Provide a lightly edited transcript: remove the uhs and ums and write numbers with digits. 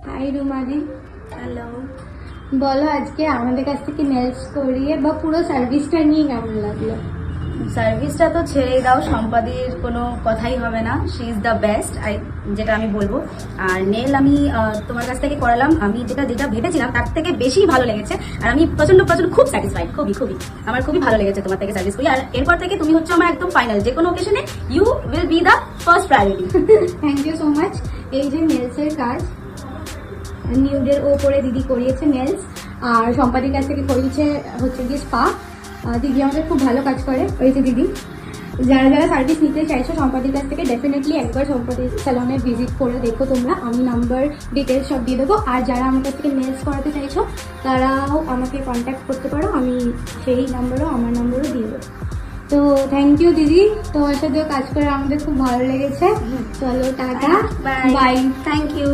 High রুমাদি, hello. বলো আজকে আমাদের কাছ থেকে নেলস করিয়ে বা পুরো সার্ভিসটা নিয়ে কেমন লাগলো? সার্ভিসটা তো ছেড়েই দাও, সম্পাদির কোনো কথাই হবে না, শি ইজ দ্য বেস্ট, যেটা আমি বলবো। আর নেল আমি তোমার কাছ থেকে করালাম, আমি যেটা যেটা ভেবেছিলাম তার থেকে বেশি ভালো লেগেছে। আর আমি প্রচন্ড খুব স্যাটিসফাইড, খুবই আমার খুবই ভালো লেগেছে তোমার থেকে সার্ভিস করি। আর এরপর থেকে তুমি হচ্ছে আমার একদম ফাইনাল, যে কোনো অকেশনে you will be the first priority. Thank you so much. এই যে নেলসের কাজ নিউডের ওপরে দিদি করিয়েছে নেলস, আর সম্পাদির কাছ থেকে করিয়েছে হচ্ছে গিয়ে স্পা। দিদি আমাদের খুব ভালো কাজ করে। ওই যে দিদি, যারা যারা সার্ভিস নিতে চাইছো সম্পাদির কাছ থেকে ডেফিনেটলি একবার সম্পাদি স্যালনে ভিজিট করে দেখো তোমরা। আমি নাম্বার ডিটেলস সব দিয়ে দেবো। আর যারা আমার কাছ থেকে নেলস করাতে চাইছো তারাও আমাকে কন্ট্যাক্ট করতে পারো, আমি সেই নাম্বারও আমার নাম্বারও দিয়ে দেবো। তো থ্যাংক ইউ দিদি, তোমার সাথেও কাজ করে আমাদের খুব ভালো লেগেছে। চলো টাটা, বাই। Thank you.